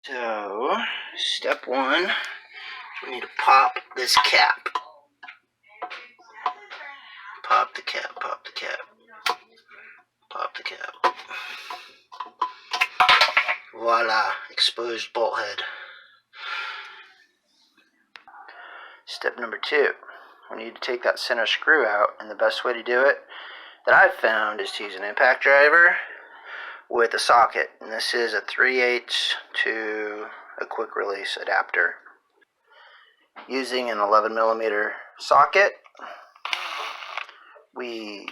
So, step one, we need to pop this cap. Pop the cap, pop the cap, pop the cap. Voila, exposed bolt head. Step number two, we need to take that center screw out, and the best way to do it that I've found is to use an impact driver with a socket, and this is a 3/8 to a quick release adapter. Using an 11mm socket, we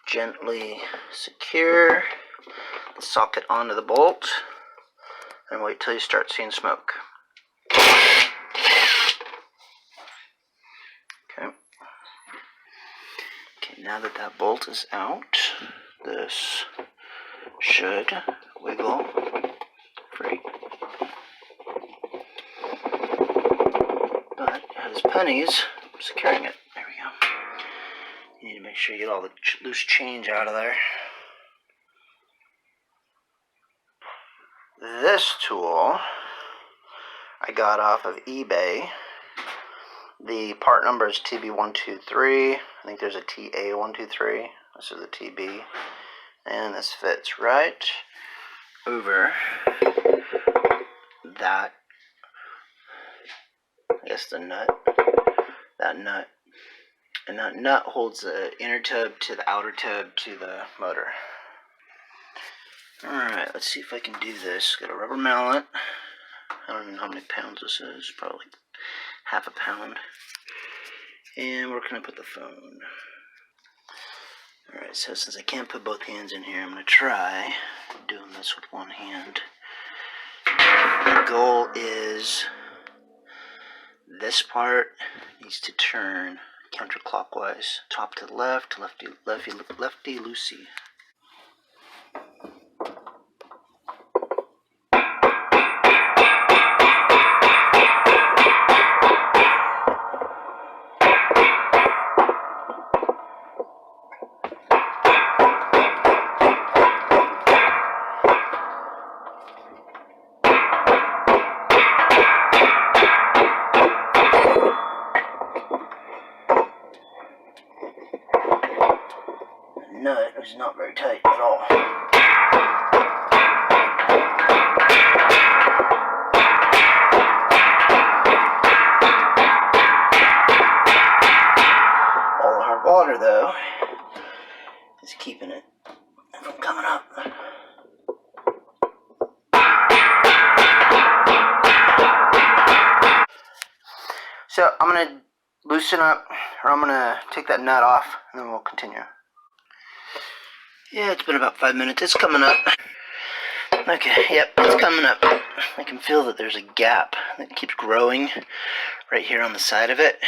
gently secure the socket onto the bolt and wait till you start seeing smoke. Okay, now that that bolt is out, this should wiggle free. But it has pennies securing it. There we go. You need to make sure you get all the loose change out of there. This tool I got off of eBay. The part number is TB123. I think there's a TA123. This is a TB. And this fits right over that, I guess the nut, that nut. And that nut holds the inner tub to the outer tub to the motor. Alright, let's see if I can do this. Got a rubber mallet. I don't even know how many pounds this is. Probably half a pound. And we're going to put the phone. Alright, so since I can't put both hands in here, I'm going to try doing this with one hand. The goal is this part needs to turn counterclockwise, top to the left, lefty loosey. Nut is not very tight at all. All the hard water, though, is keeping it from coming up. So I'm going to loosen up, or I'm going to take that nut off, and then we'll continue. Yeah, it's been about 5 minutes. It's coming up. Okay, yep, it's coming up. I can feel that there's a gap that keeps growing right here on the side of it.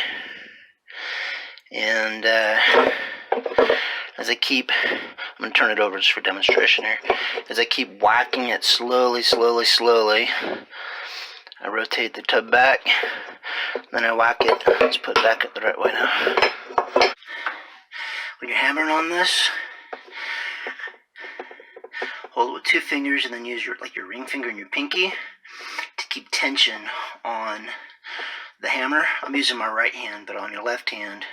And as I keep, I'm going to turn it over just for demonstration here. As I keep whacking it slowly, I rotate the tub back. Then I whack it. Let's put it back up the right way now. When you're hammering on this, hold it with 2 fingers and then use your ring finger and your pinky to keep tension on the hammer. I'm using my right hand, but on your left hand,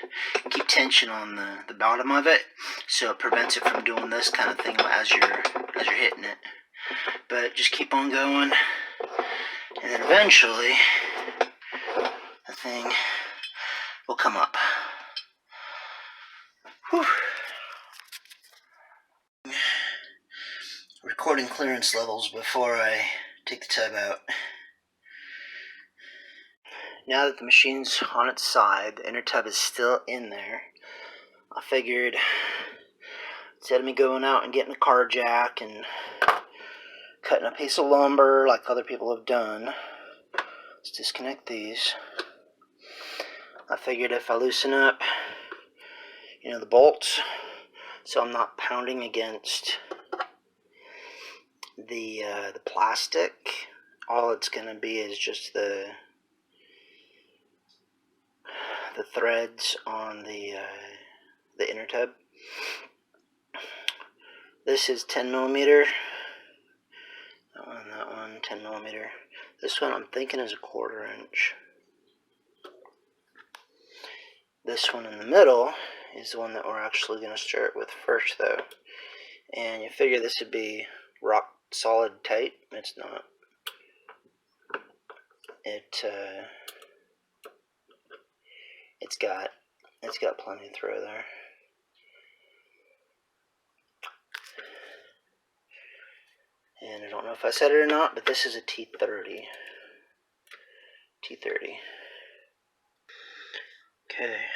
keep tension on the bottom of it, so it prevents it from doing this kind of thing as you're hitting it. But just keep on going, and then eventually the thing will come up. Whew. Recording clearance levels before I take the tub out. Now that the machine's on its side, the inner tub is still in there, I figured instead of me going out and getting a car jack and cutting a piece of lumber like other people have done, let's disconnect these. I figured if I loosen up, the bolts, so I'm not pounding against the plastic, all it's going to be is just the threads on the inner tub. This is 10mm. That one, one 10mm. This one I'm thinking is a 1/4 inch. This one in the middle is the one that we're actually going to start with first, though. And you figure this would be rock solid tight. It's not. It's got plenty of throw there. And I don't know if I said it or not, but this is a T30. Okay.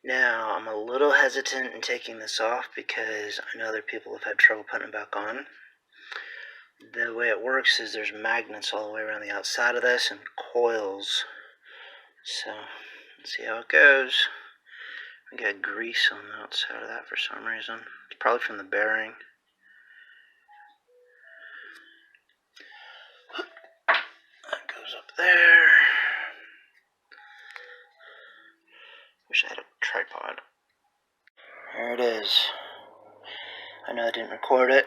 Now, I'm a little hesitant in taking this off because I know other people have had trouble putting it back on. The way it works is there's magnets all the way around the outside of this and coils. So, let's see how it goes. I got grease on the outside of that for some reason. It's probably from the bearing. That goes up there. Wish I had a tripod. There it is. I know I didn't record it,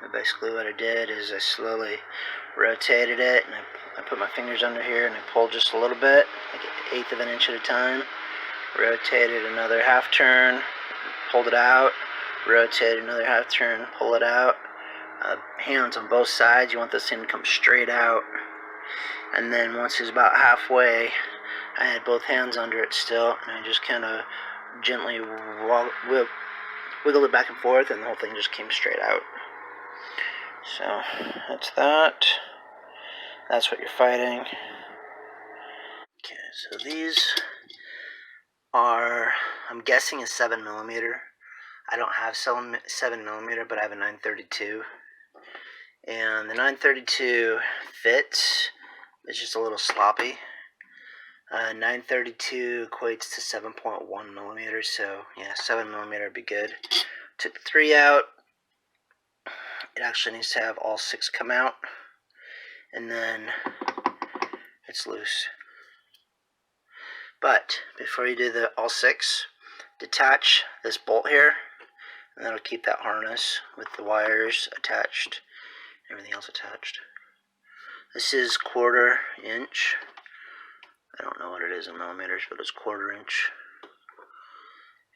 but basically what I did is I slowly rotated it, and I put my fingers under here and I pulled just a little bit, like 1/8 of an inch at a time. Rotated another half turn, pulled it out, rotated another half turn, pull it out. Hands on both sides. You want this thing to come straight out. And then once it's about halfway, I had both hands under it still, and I just kind of gently wiggled it back and forth, and the whole thing just came straight out. So that's that. That's what you're fighting. Okay, so these are, I'm guessing, a 7mm. I don't have 7mm, but I have a 932. And the 932 fits. It's just a little sloppy. 932 equates to 7.1mm, so yeah, 7mm would be good. Took the 3 out. It actually needs to have all 6 come out, and then it's loose. But before you do the all 6, detach this bolt here, and that'll keep that harness with the wires attached, everything else attached. This is 1/4 inch. I don't know what it is in millimeters, but it's 1/4 inch.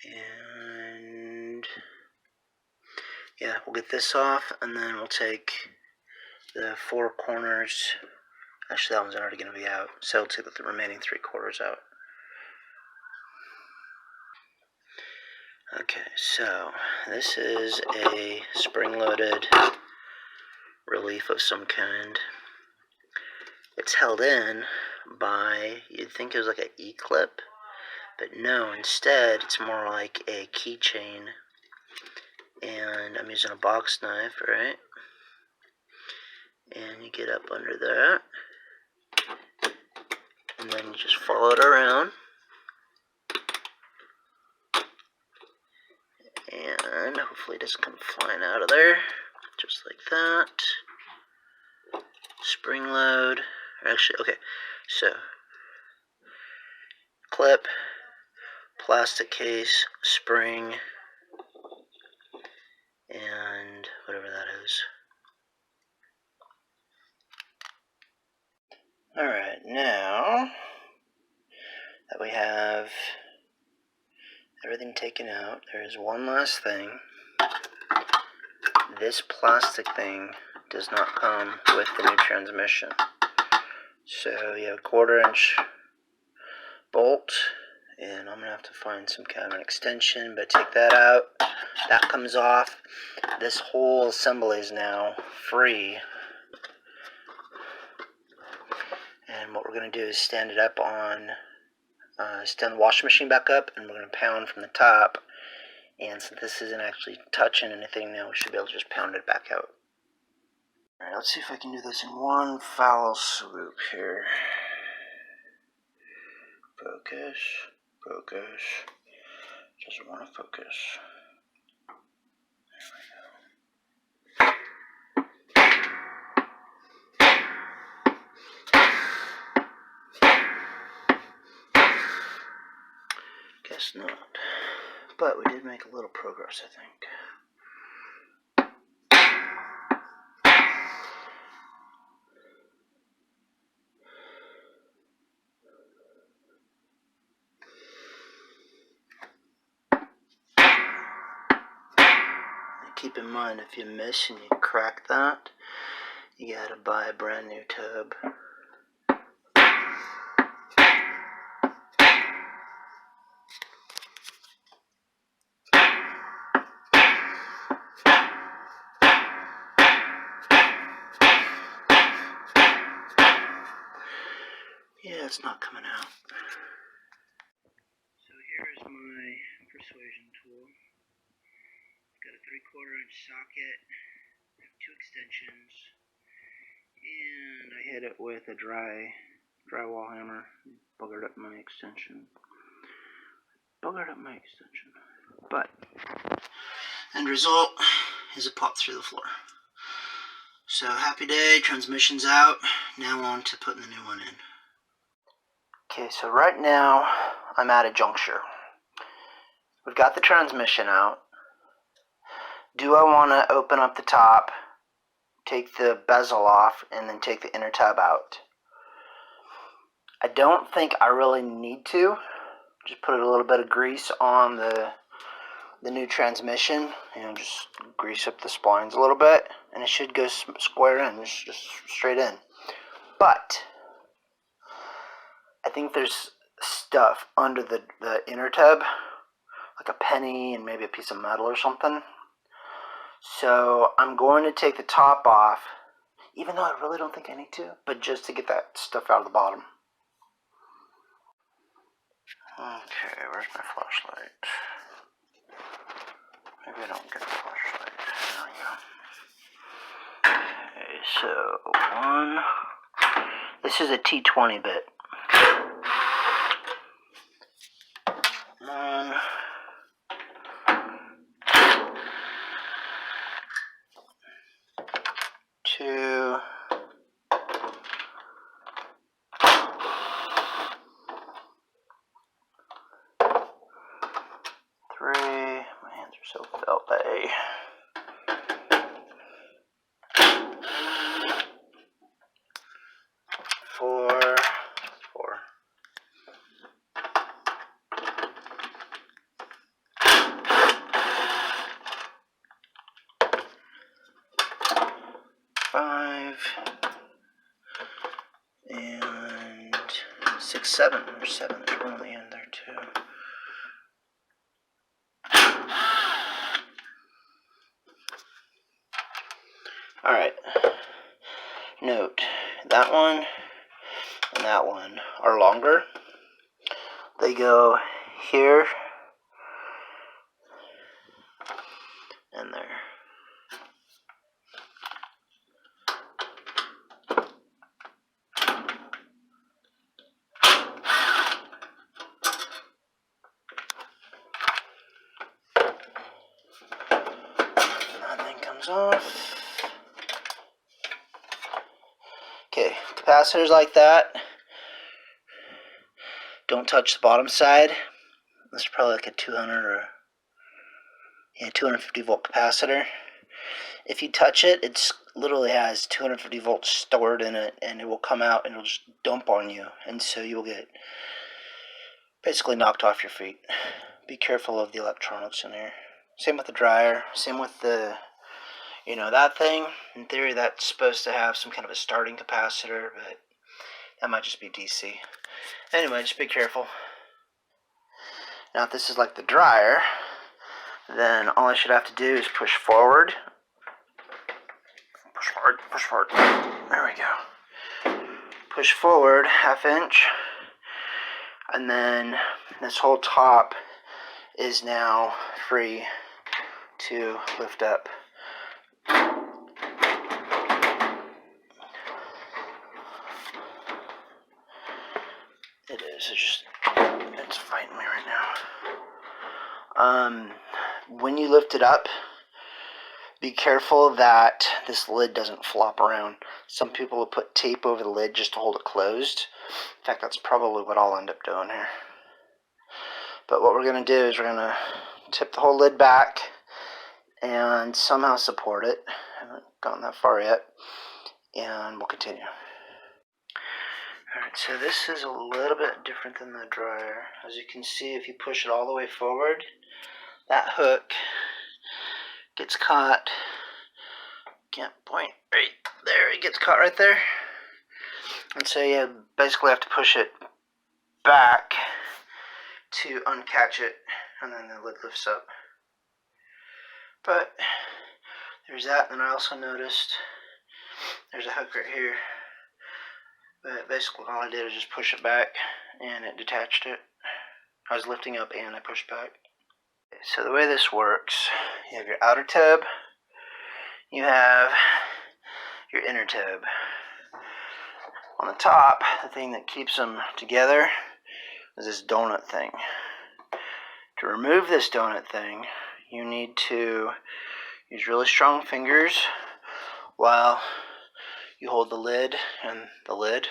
And yeah, we'll get this off, and then we'll take the 4 corners. Actually, that one's already going to be out, so we'll take the remaining 3 quarters out. Okay, so this is a spring-loaded relief of some kind. It's held in by, you'd think it was like an E-clip, but no, instead it's more like a keychain. And I'm using a box knife, right? And you get up under that, and then you just follow it around, and hopefully it doesn't come flying out of there, just like that. Spring load, actually, okay, so clip, plastic case, spring, and whatever that is. Alright, now that we have everything taken out, there is one last thing. This plastic thing does not come with the new transmission. So you have a 1/4 inch bolt, and I'm going to have to find some kind of an extension, but take that out. That comes off. This whole assembly is now free. And what we're going to do is stand it up on, stand the washing machine back up, and we're going to pound from the top. And since this isn't actually touching anything now, we should be able to just pound it back out. Alright, let's see if I can do this in one foul swoop here. Focus, focus. Doesn't want to focus. Guess not. But we did make a little progress, I think. keep in mind, if you miss and you crack that, you gotta buy a brand new tub. Yeah, it's not coming out. So here's my persuasion tool. It's got a 3/4 inch socket, I have 2 extensions, and I hit it with a drywall hammer. Buggered up my extension. But end result is it popped through the floor. So happy day, transmission's out. Now on to putting the new one in. Okay, so right now I'm at a juncture. We've got the transmission out. Do I want to open up the top, take the bezel off, and then take the inner tab out? I don't think I really need to. Just put a little bit of grease on the new transmission, and just grease up the splines a little bit, and it should go square in, just straight in. But I think there's stuff under the inner tub, like a penny and maybe a piece of metal or something. So I'm going to take the top off, even though I really don't think I need to, but just to get that stuff out of the bottom. Okay, where's my flashlight? Maybe I don't get a flashlight. There we go. Okay, so one. This is a T20 bit. One. Two. Three. My hands are so filthy. 4. 5 and 6, 7. There's 7. There's one on the end there too. Alright. Note, that one and that one are longer. They go here and there. That thing comes off. Okay, capacitors like that. Don't touch the bottom side. This is probably like a 250 volt capacitor. If you touch it, it literally has 250 volts stored in it, and it will come out and it'll just dump on you, and so you'll get basically knocked off your feet. Be careful of the electronics in there. Same with the dryer. Same with the, that thing. In theory, that's supposed to have some kind of a starting capacitor, but that might just be DC. Anyway, just be careful. Now, if this is like the dryer, then all I should have to do is push forward. Push forward. There we go. Push forward 1/2 inch. And then this whole top is now free to lift up. It is. It's fighting me right now. When you lift it up, be careful that this lid doesn't flop around. Some people will put tape over the lid just to hold it closed. In fact, that's probably what I'll end up doing here. But what we're going to do is we're going to tip the whole lid back and somehow support it. I haven't gotten that far yet. And we'll continue. Alright, so this is a little bit different than the dryer. As you can see, if you push it all the way forward, that hook gets caught. Can't point right there. It gets caught right there. And so you basically have to push it back to uncatch it, and then the lid lifts up. But there's that, and I also noticed there's a hook right here. But basically all I did was just push it back, and it detached it. I was lifting up and I pushed back. So the way this works, you have your outer tub, you have your inner tub. On the top, the thing that keeps them together is this donut thing. To remove this donut thing, you need to use really strong fingers while you hold the lid and the lid,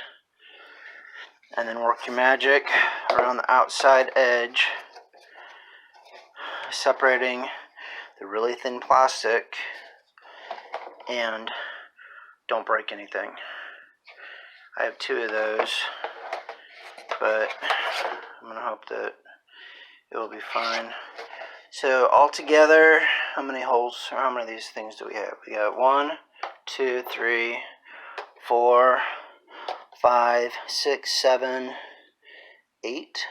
and then work your magic around the outside edge, separating the really thin plastic, and don't break anything. I have 2 of those, but I'm going to hope that it will be fine. So altogether, how many holes, or how many of these things do we have? We got 1, 2, 3, 4, 5, 6, 7, 8.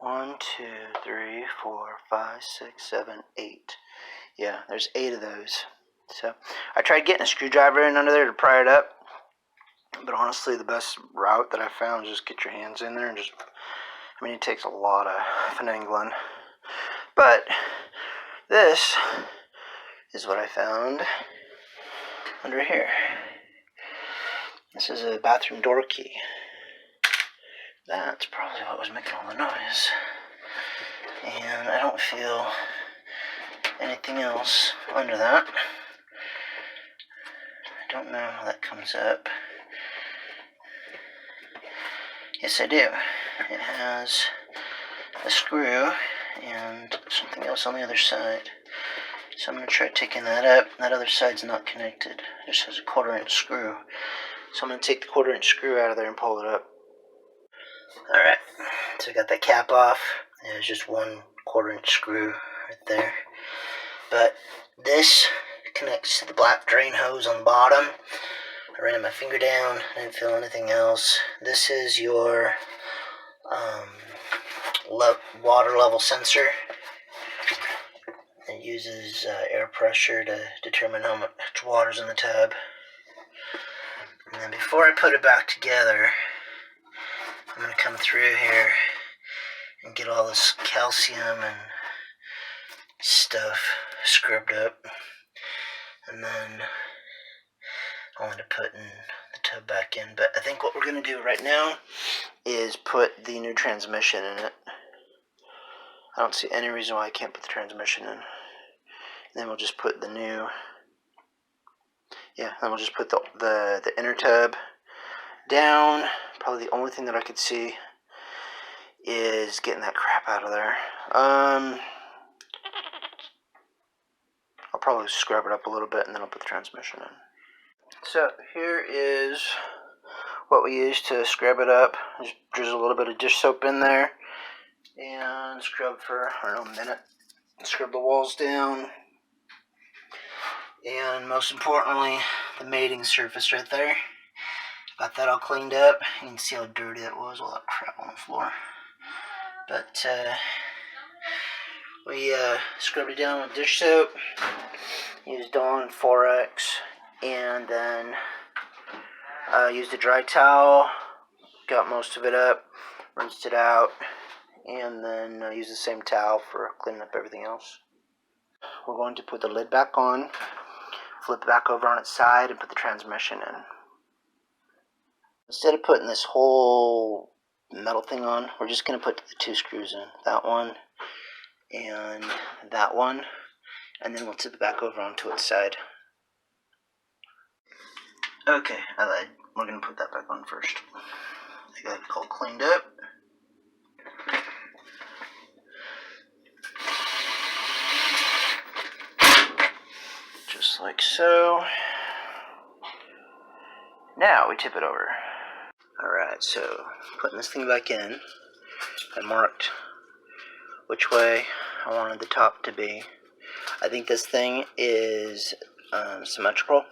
1, 2, 3, 4, 5, 6, 7, 8. Yeah, there's 8 of those. So I tried getting a screwdriver in under there to pry it up, but honestly the best route that I found is just get your hands in there and just, I mean, it takes a lot of finagling. But this is what I found under here. This is a bathroom door key. That's probably what was making all the noise. And I don't feel anything else under that. I don't know how that comes up. Yes, I do. It has a screw and something else on the other side. So I'm going to try taking that up. That other side's not connected. It just has a 1/4-inch screw. So I'm going to take the 1/4-inch screw out of there and pull it up. Alright, so I got that cap off. There's just 1 1/4-inch screw right there. But this connects to the black drain hose on the bottom. I ran my finger down, I didn't feel anything else. This is your water level sensor. It uses air pressure to determine how much water's in the tub. And then before I put it back together, I'm going to come through here and get all this calcium and stuff scrubbed up. And then I'll end up putting the tub back in. But I think what we're going to do right now is put the new transmission in it. I don't see any reason why I can't put the transmission in. And then we'll just put the new, then we'll just put the inner tub down. Probably the only thing that I could see is getting that crap out of there. I'll probably scrub it up a little bit and then I'll put the transmission in. So here is what we use to scrub it up. Just drizzle a little bit of dish soap in there and scrub for, I don't know, a minute. Scrub the walls down. And most importantly, the mating surface right there. Got that all cleaned up. You can see how dirty that was, all that crap on the floor. But we scrubbed it down with dish soap. Used Dawn 4X, and then used a dry towel. Got most of it up, rinsed it out, and then used the same towel for cleaning up everything else. We're going to put the lid back on, flip it back over on its side, and put the transmission in. Instead of putting this whole metal thing on, we're just going to put the 2 screws in. That one and that one. And then we'll tip it back over onto its side. Okay, I lied. We're going to put that back on first. I got it all cleaned up. Just like so. Now we tip it over. Alright, so putting this thing back in, I marked which way I wanted the top to be. I think this thing is symmetrical,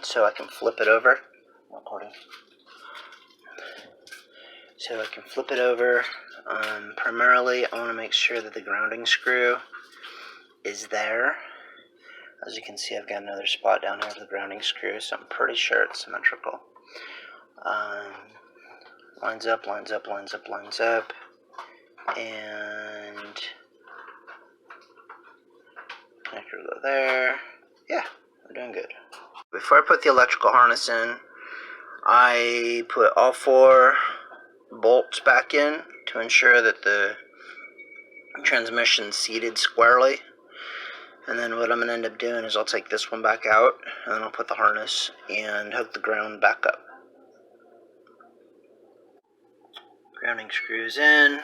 so I can flip it over. Recording. So I can flip it over. Primarily, I want to make sure that the grounding screw is there. As you can see, I've got another spot down here for the grounding screw, so I'm pretty sure it's symmetrical. Lines up, lines up, lines up, lines up, and connector go there. Yeah, we're doing good. Before I put the electrical harness in, I put all 4 bolts back in to ensure that the transmission's seated squarely. And then what I'm going to end up doing is I'll take this one back out, and then I'll put the harness and hook the ground back up. Grounding screws in,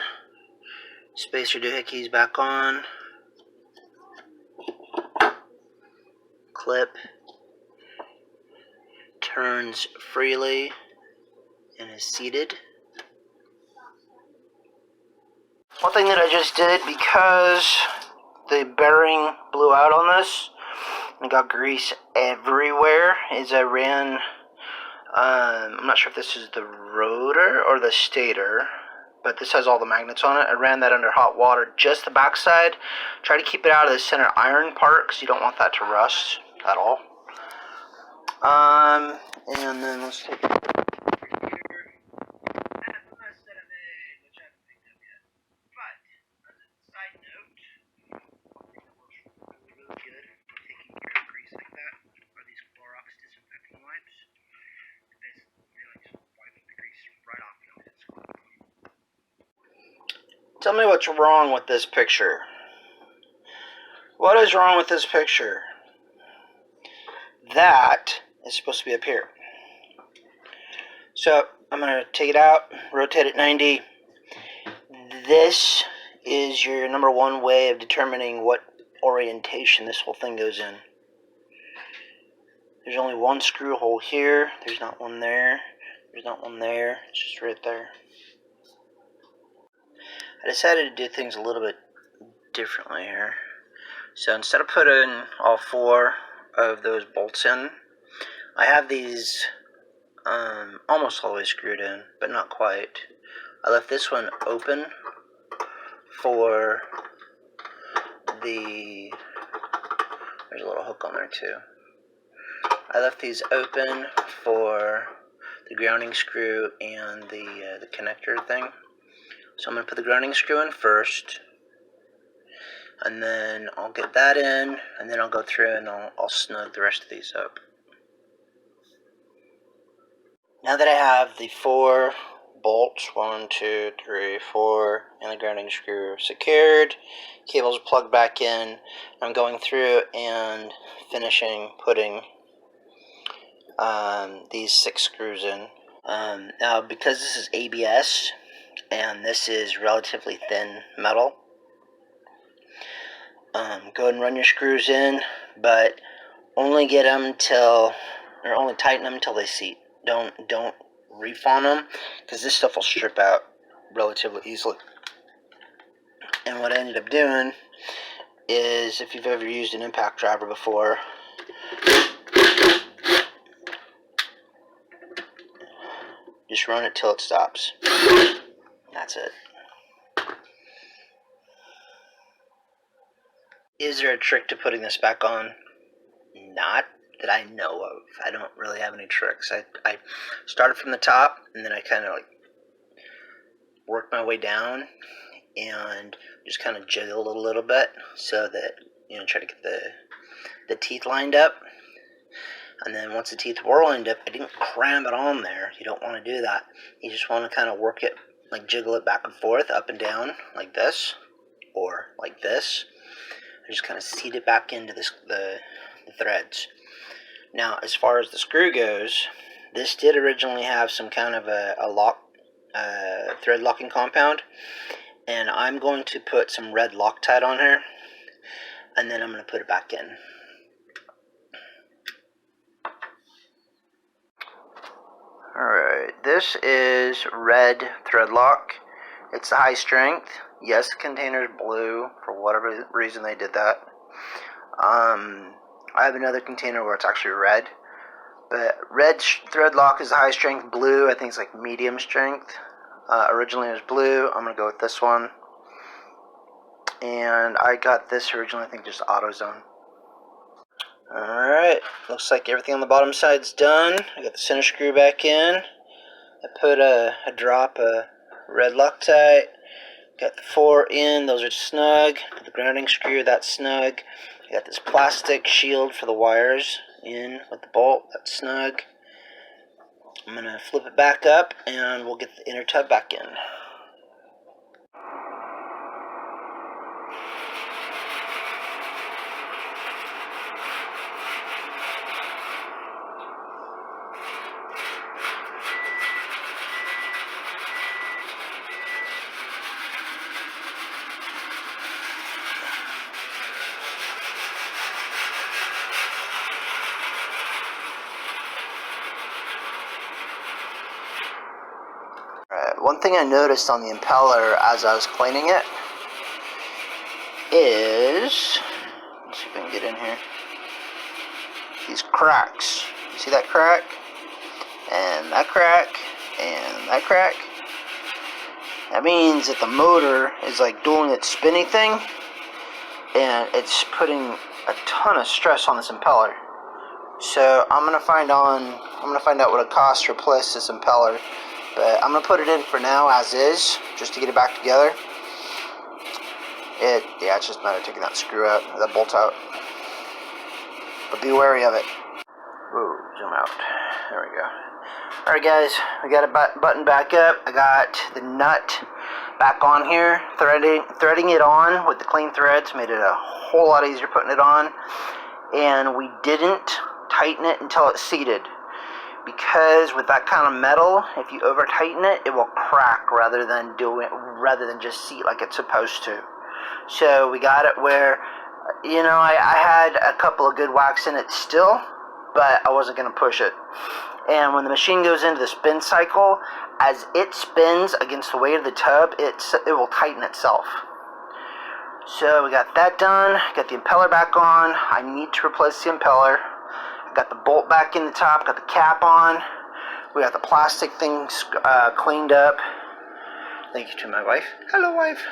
spacer doohickeys back on, clip turns freely and is seated. One thing that I just did, because the bearing blew out on this and got grease everywhere, is I ran, I'm not sure if this is the rotor or the stator, but this has all the magnets on it. I ran that under hot water, just the backside. Try to keep it out of the center iron part, because you don't want that to rust at all. And then let's take it. Tell me what's wrong with this picture. What is wrong with this picture? That is supposed to be up here. So I'm going to take it out, rotate it 90. This is your number 1 way of determining what orientation this whole thing goes in. There's only 1 screw hole here. There's not one there. There's not one there. It's just right there. I decided to do things a little bit differently here. So instead of putting all 4 of those bolts in, I have these almost all the way screwed in, but not quite. I left this one open for the, there's a little hook on there too. I left these open for the grounding screw and the connector thing. So I'm going to put the grounding screw in first, and then I'll get that in, and then I'll go through and I'll snug the rest of these up. Now that I have the 4 bolts, 1, 2, 3, 4, and the grounding screw secured, cables plugged back in, I'm going through and finishing putting these 6 screws in. Now, because this is ABS, and this is relatively thin metal, go ahead and run your screws in, but only get them till, or only tighten them until they seat. Don't reef on them, because this stuff will strip out relatively easily. And what I ended up doing is, if you've ever used an impact driver before, just run it till it stops. That's it. Is there a trick to putting this back on? Not that I know of. I don't really have any tricks. I started from the top, and then I kind of like worked my way down and just kind of jiggled a little bit, so that, you know, try to get the teeth lined up. And then once the teeth were lined up, I didn't cram it on there. You don't want to do that. You just want to kind of work it, like jiggle it back and forth, up and down, like this, or like this. I just kind of seat it back into the threads. Now, as far as the screw goes, this did originally have some kind of a thread locking compound, and I'm going to put some red Loctite on here, and then I'm going to put it back in. Alright, this is red thread lock. It's the high strength. Yes, the container's blue, for whatever reason they did that. I have another container where it's actually red. But red thread lock is the high strength. Blue, I think, is like medium strength. Originally it was blue. I'm going to go with this one. And I got this originally, I think, just AutoZone. Alright, looks like everything on the bottom side's done. I got the center screw back in. I put a drop of red Loctite. Got the 4 in, those are snug. Got the grounding screw, that's snug. I got this plastic shield for the wires in with the bolt, that's snug. I'm going to flip it back up and we'll get the inner tub back in. One thing I noticed on the impeller as I was cleaning it is, let's see if I can get in here, these cracks. You see that crack? And that crack? And that crack? That means that the motor is like doing its spinny thing, and it's putting a ton of stress on this impeller. So I'm gonna find out what it costs to replace this impeller. But I'm going to put it in for now as is, just to get it back together. Yeah, it's just a matter of taking that screw out, that bolt out. But be wary of it. Whoa, zoom out. There we go. Alright guys, we got it buttoned back up. I got the nut back on here. Threading it on with the clean threads made it a whole lot easier putting it on. And we didn't tighten it until it's seated. Because with that kind of metal, if you over tighten it, it will crack rather than just seat like it's supposed to. So we got it where, you know, I had a couple of good whacks in it still, but I wasn't going to push it. And when the machine goes into the spin cycle, as it spins against the weight of the tub, it will tighten itself. So we got that done. Got the impeller back on. I need to replace the impeller. Got the bolt back in the top, got the cap on. We got the plastic things cleaned up. Thank you to my wife. Hello, wife.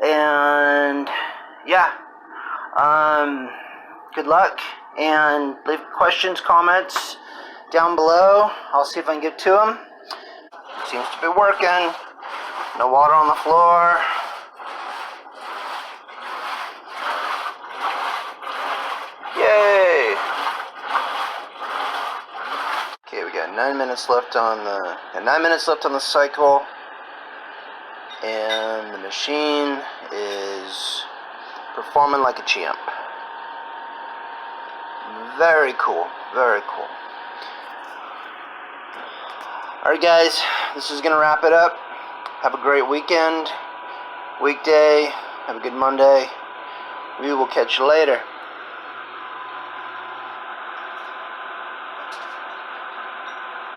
And yeah, good luck. And leave questions, comments down below. I'll see if I can get to them. Seems to be working. No water on the floor. Yay! Okay, we got 9 minutes left on the cycle, and the machine is performing like a champ. Very cool, very cool. Alright guys, this is gonna wrap it up. Have a great weekend, weekday, have a good Monday. We will catch you later.